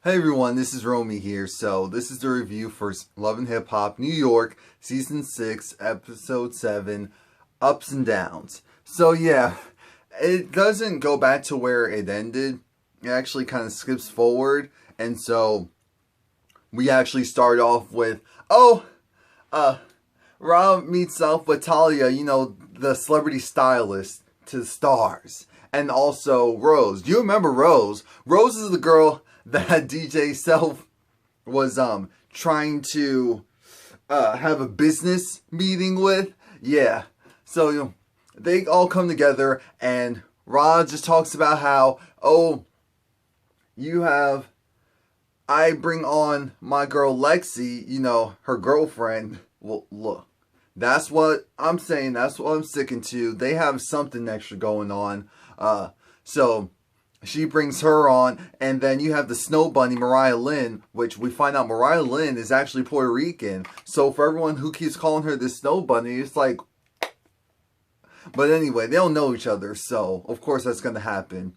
Hey everyone, this is Romie here. So this is the review for Love and Hip Hop New York Season 6 Episode 7 Ups and Downs. So yeah, it doesn't go back to where it ended. It actually kind of skips forward. And so we actually start off with, Rob meets up with Talia, the celebrity stylist to the stars. And also Rose. Do you remember Rose? Rose is the girl that DJ Self was trying to have a business meeting with. Yeah. So they all come together and Rod just talks about how, I bring on my girl Lexi, her girlfriend. Well, look, that's what I'm saying. That's what I'm sticking to. They have something extra going on. So she brings her on, and then you have the Snow Bunny, Mariah Lynn, which we find out Mariah Lynn is actually Puerto Rican. So for everyone who keeps calling her the Snow Bunny, it's like... But anyway, they don't know each other, so of course that's going to happen.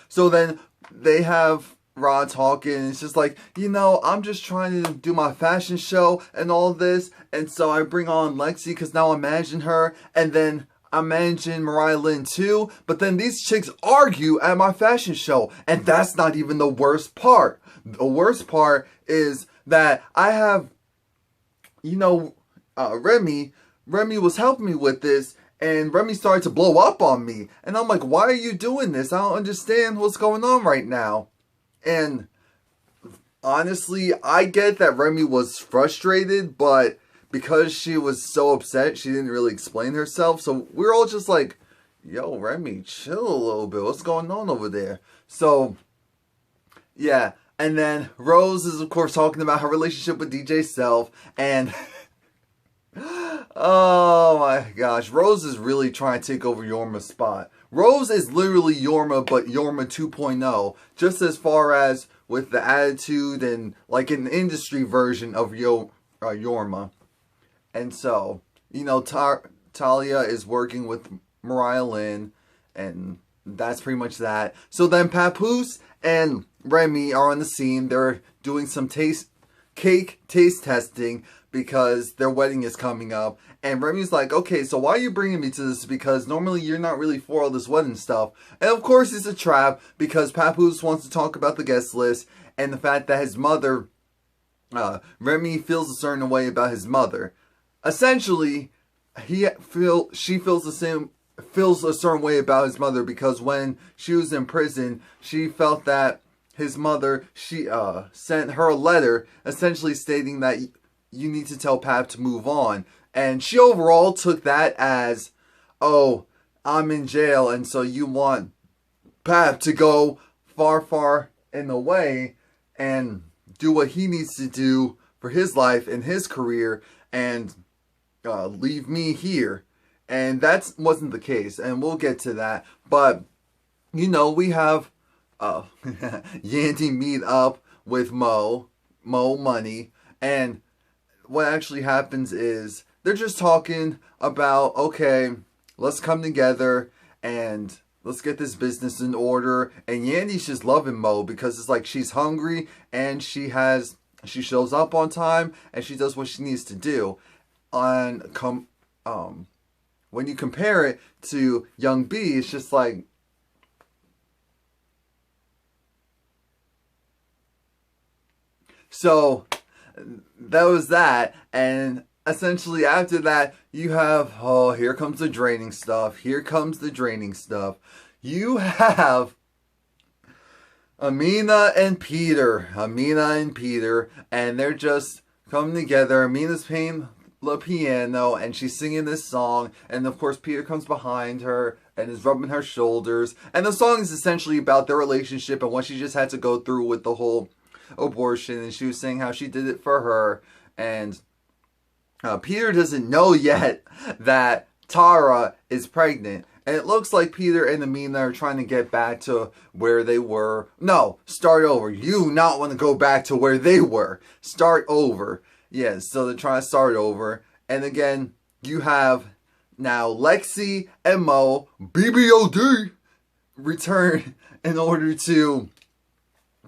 So then they have Rod talking, it's just like, I'm just trying to do my fashion show and all this, and so I bring on Lexi because now I imagine her, and then I managing Mariah Lynn too, but then these chicks argue at my fashion show, and that's not even the worst part. The worst part is that I have, Remy was helping me with this, and Remy started to blow up on me, and I'm like, why are you doing this? I don't understand what's going on right now. And honestly, I get that Remy was frustrated, but because she was so upset, she didn't really explain herself. So we're all just like, yo, Remy, chill a little bit. What's going on over there? So, yeah. And then Rose is, of course, talking about her relationship with DJ Self. And, oh my gosh. Rose is really trying to take over Yorma's spot. Rose is literally Yorma, but Yorma 2.0. Just as far as with the attitude and like an industry version of Yorma. And so, Talia is working with Mariah Lynn, and that's pretty much that. So then Papoose and Remy are on the scene. They're doing some cake taste testing because their wedding is coming up. And Remy's like, okay, so why are you bringing me to this? Because normally you're not really for all this wedding stuff. And of course it's a trap because Papoose wants to talk about the guest list and the fact that his mother, Remy feels a certain way about his mother. Essentially, she feels a certain way about his mother because when she was in prison, she felt that his mother, she sent her a letter essentially stating that you need to tell Pap to move on. And she overall took that as, oh, I'm in jail and so you want Pap to go far in the way and do what he needs to do for his life and his career and leave me here. And that wasn't the case, and we'll get to that. But we have Yandy meet up with Mo Money, and what actually happens is they're just talking about, okay, let's come together and let's get this business in order. And Yandy's just loving Mo because it's like she's hungry and she shows up on time and she does what she needs to do. When you compare it to Young B, it's just like, so that was that. And essentially after that, you have, here comes the draining stuff. Here comes the draining stuff. You have Amina and Peter, and they're just coming together. Amina's playing the piano and she's singing this song, and of course Peter comes behind her and is rubbing her shoulders, and the song is essentially about their relationship and what she just had to go through with the whole abortion, and she was saying how she did it for her, and Peter doesn't know yet that Tara is pregnant, and it looks like Peter and Amina are trying to get back to where they were. No, start over. You not want to go back to where they were. Start over. Yes, so they're trying to start over. And again, you have now Lexi and Mo, BBOD, return in order to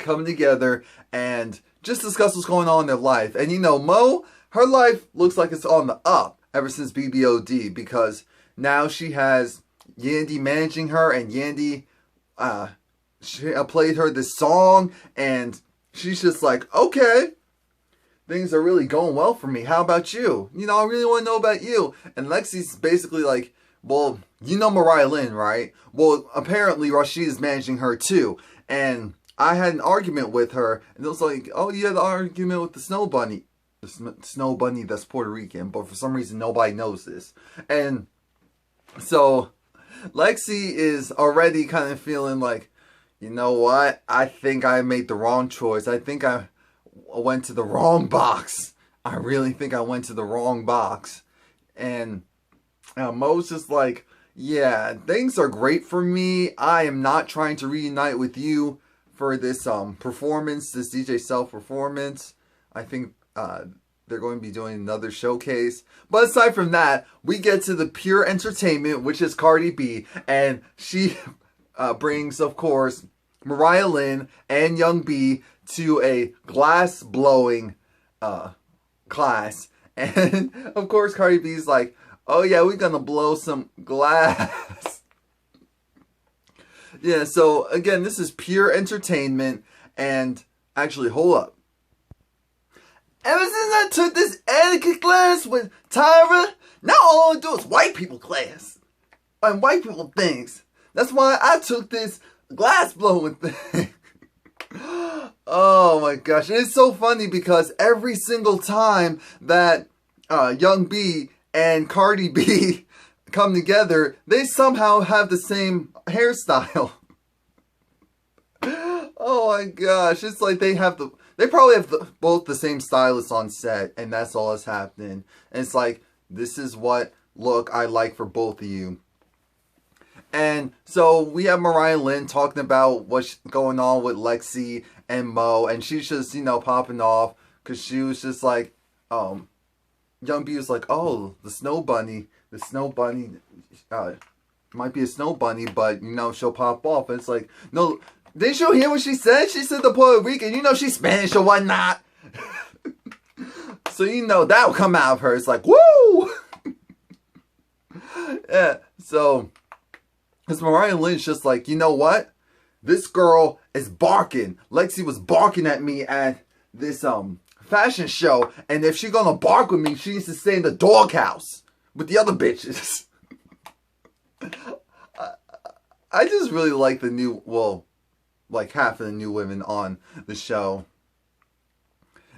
come together and just discuss what's going on in their life. And you know, Mo, her life looks like it's on the up ever since BBOD, because now she has Yandy managing her, and Yandy she played her this song, and she's just like, okay, things are really going well for me. How about you? You know, I really want to know about you. And Lexi's basically like, well, you know Mariah Lynn, right? Well, apparently Rashid is managing her too. And I had an argument with her, and it was like, oh, you had the argument with the Snow Bunny. The Snow Bunny that's Puerto Rican, but for some reason nobody knows this. And so Lexi is already kind of feeling like, you know what? I think I made the wrong choice. I think I went to the wrong box. I really think I went to the wrong box. And Mo's just like, yeah, things are great for me. I am not trying to reunite with you for this performance, this DJ Self performance. I think they're going to be doing another showcase. But aside from that, we get to the pure entertainment, which is Cardi B. And she brings, of course, Mariah Lynn and Young B to a glass blowing class. And of course Cardi B's like, oh yeah, we're gonna blow some glass. Yeah, so again, this is pure entertainment. And actually, hold up. Ever since I took this etiquette class with Tyra, now all I do is white people class. And white people things. That's why I took this glass blowing thing. Oh my gosh. And it's so funny because every single time that Young B and Cardi B come together, they somehow have the same hairstyle. Oh my gosh. It's like they probably have both the same stylist on set, and that's all that's happening. And it's like, this is what look I like for both of you. And so we have Mariah Lynn talking about what's going on with Lexi and Mo, and she's just, you know, popping off because she was just like, Young B was like, oh, the Snow Bunny might be a snow bunny, but you know, she'll pop off. And it's like, no, didn't you hear what she said? She said the Puerto Rican, you know, she's Spanish or whatnot. So you know that will come out of her. It's like, woo! Yeah, so because Mariah Lynn's just like, you know what? This girl is barking. Lexi was barking at me at this fashion show, and if she's gonna bark with me, she needs to stay in the doghouse with the other bitches. I just really like the new, well, like half of the new women on the show.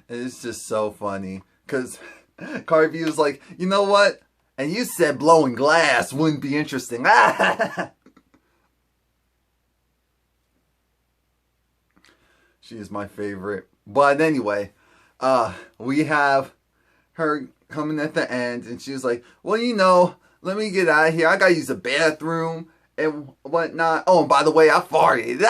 And it's just so funny because Cardi B was like, you know what? And you said blowing glass wouldn't be interesting. She is my favorite. But anyway, we have her coming at the end, and she was like, well, you know, let me get out of here. I gotta use the bathroom and whatnot. Oh, and by the way, I farted.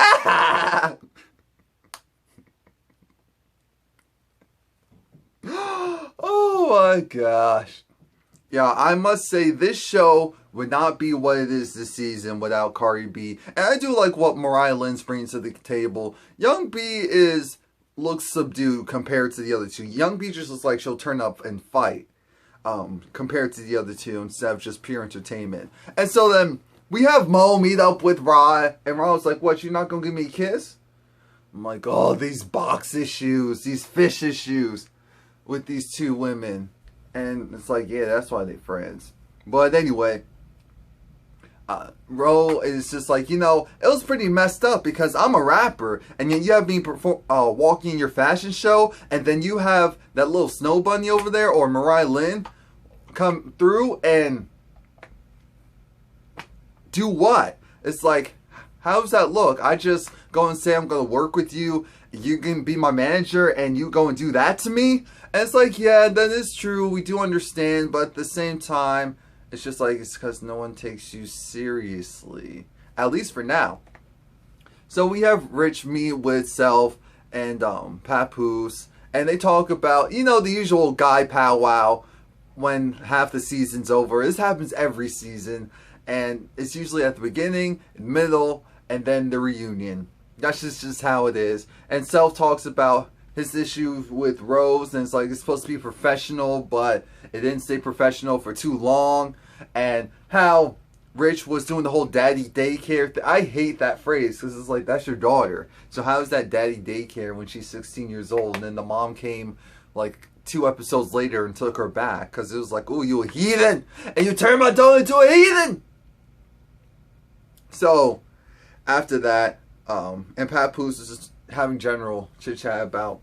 Oh my gosh. Yeah, I must say this show would not be what it is this season without Cardi B. And I do like what Mariah Lynn's bringing to the table. Young B looks subdued compared to the other two. Young B just looks like she'll turn up and fight compared to the other two instead of just pure entertainment. And so then we have Mo meet up with Ra, and Ra was like, what, you're not going to give me a kiss? I'm like, oh, these box issues, these fish issues with these two women. And it's like, yeah, that's why they're friends. But anyway, Ro is just like, you know, it was pretty messed up because I'm a rapper, and yet you have me walking in your fashion show, and then you have that little snow bunny over there, or Mariah Lynn, come through and do what? It's like, how does that look? I just go and say I'm going to work with you, you can be my manager, and you go and do that to me? And it's like, yeah, that is true, we do understand, but at the same time, it's just like, it's because no one takes you seriously. At least for now. So we have Rich meet with Self and Papoose, and they talk about, you know, the usual guy powwow when half the season's over. This happens every season, and it's usually at the beginning, middle, and then the reunion. That's just how it is. And Self talks about his issue with Rose, and it's like it's supposed to be professional, but it didn't stay professional for too long. And how Rich was doing the whole daddy daycare thing. I hate that phrase because it's like, that's your daughter. So how is that daddy daycare when she's 16 years old? And then the mom came like 2 episodes later and took her back because it was like, oh, you a heathen, and you turned my daughter into a heathen. So after that, and Papoose is just having general chit chat about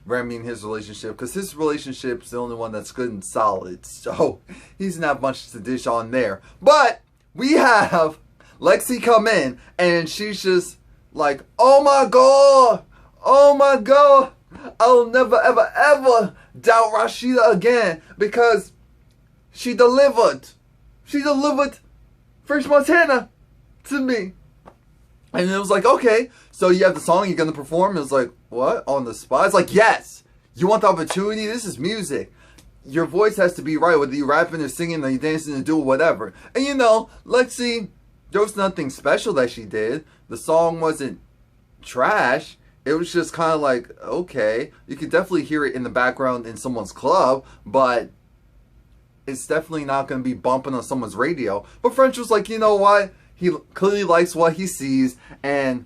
Remy and his relationship, because his relationship's the only one that's good and solid. So he doesn't have much to dish on there. But we have Lexi come in, and she's just like, oh my god, I'll never ever ever doubt Rashida again, because she delivered French Montana to me. And it was like, okay, so you have the song, you're going to perform? It was like, what? On the spot? It's like, yes. You want the opportunity? This is music. Your voice has to be right, whether you're rapping or singing or you're dancing or doing whatever. And you know, Lexi, there was nothing special that she did. The song wasn't trash. It was just kind of like, okay. You could definitely hear it in the background in someone's club, but it's definitely not going to be bumping on someone's radio. But French was like, you know what? He clearly likes what he sees, and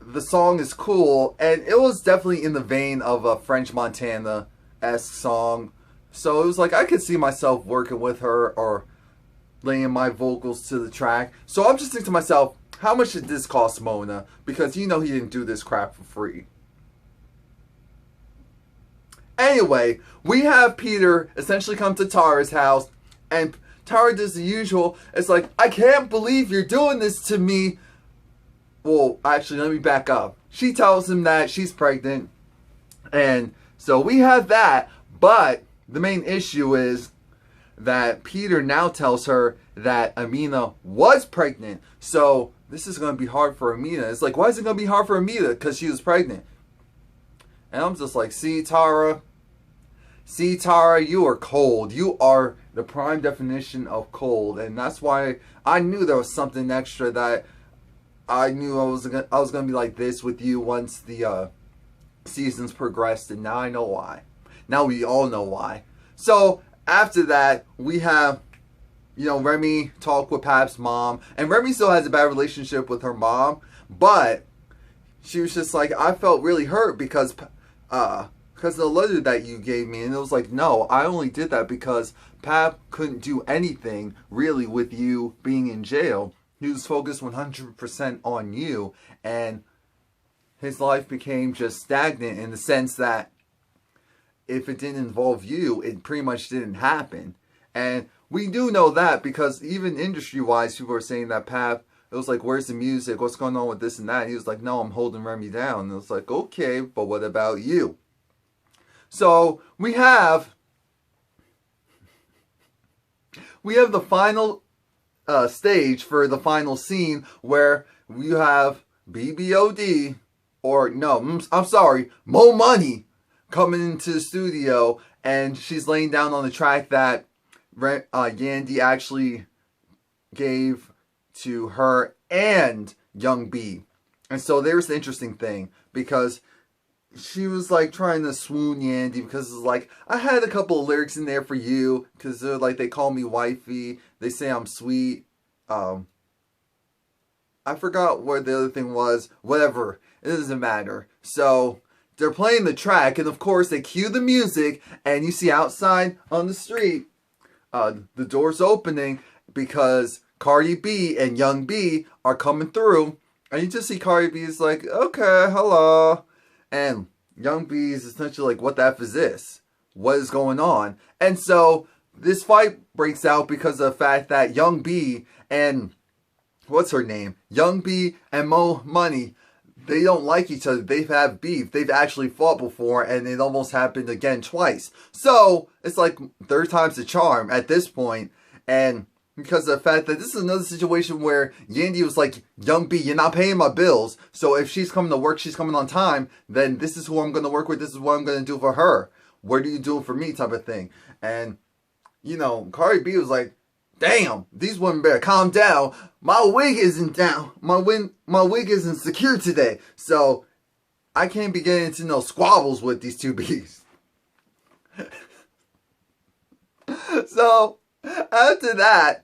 the song is cool, and it was definitely in the vein of a French Montana-esque song. So it was like, I could see myself working with her or laying my vocals to the track. So I'm just thinking to myself, how much did this cost Mona? Because you know he didn't do this crap for free. Anyway, we have Peter essentially come to Tara's house, and Tara does the usual. It's like, I can't believe you're doing this to me. Well, actually, let me back up. She tells him that she's pregnant. And so we have that. But the main issue is that Peter now tells her that Amina was pregnant. So this is going to be hard for Amina. It's like, why is it going to be hard for Amina? Because she was pregnant. And I'm just like, see, Tara, you are cold. You are the prime definition of cold. And that's why I knew there was something extra, that I knew I was gonna be like this with you once the seasons progressed. And now I know why. Now we all know why. So after that, we have, you know, Remy talk with Pap's mom. And Remy still has a bad relationship with her mom. But she was just like, I felt really hurt because of the letter that you gave me. And it was like, no, I only did that because Pap couldn't do anything really with you being in jail. He was focused 100% on you, and his life became just stagnant in the sense that if it didn't involve you, it pretty much didn't happen. And we do know that because even industry-wise, people are saying that Pap, it was like, where's the music? What's going on with this and that? And he was like, no, I'm holding Remy down. And it was like, okay, but what about you? So we have the final stage for the final scene where we have BBOD, or no, I'm sorry, Mo Money coming into the studio, and she's laying down on the track that Yandy actually gave to her and Young B. And so there's the interesting thing, because she was like trying to swoon Yandy because it's like, I had a couple of lyrics in there for you because they're like, they call me wifey, they say I'm sweet. I forgot what the other thing was. Whatever, it doesn't matter. So they're playing the track, and of course they cue the music, and you see outside on the street, the door's opening because Cardi B and Young B are coming through, and you just see Cardi B is like, okay, hello. And Young B is essentially like, what the F is this? What is going on? And so this fight breaks out because of the fact that Young B and, what's her name? Young B and Mo Money, they don't like each other. They've had beef. They've actually fought before, and it almost happened again twice. So it's like third time's the charm at this point. And because of the fact that this is another situation where Yandy was like, Young B, you're not paying my bills. So if she's coming to work, she's coming on time, then this is who I'm going to work with. This is what I'm going to do for her. What are you doing for me, type of thing. And, you know, Cardi B was like, damn, these women better calm down. My wig isn't down. My wig isn't secure today. So I can't be getting into no squabbles with these two bees. So after that,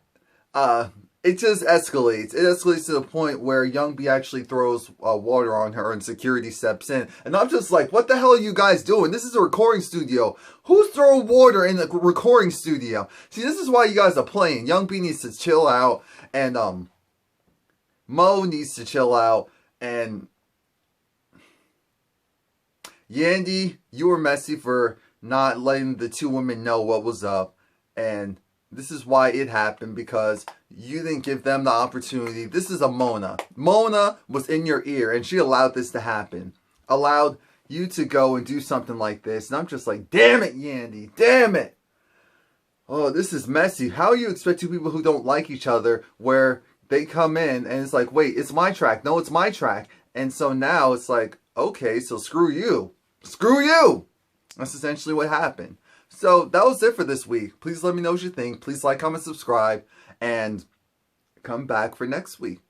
it just escalates. It escalates to the point where Young B actually throws water on her and security steps in. And I'm just like, what the hell are you guys doing? This is a recording studio. Who's throwing water in the recording studio? See, this is why you guys are playing. Young B needs to chill out. And Mo needs to chill out. And Yandy, you were messy for not letting the two women know what was up. And this is why it happened, because you didn't give them the opportunity. This is a Mona. Mona was in your ear and she allowed this to happen. Allowed you to go and do something like this. And I'm just like, damn it, Yandy. Damn it. Oh, this is messy. How you expect two people who don't like each other where they come in and it's like, wait, it's my track. No, it's my track. And so now it's like, okay, so screw you. Screw you. That's essentially what happened. So that was it for this week. Please let me know what you think. Please like, comment, subscribe, and come back for next week.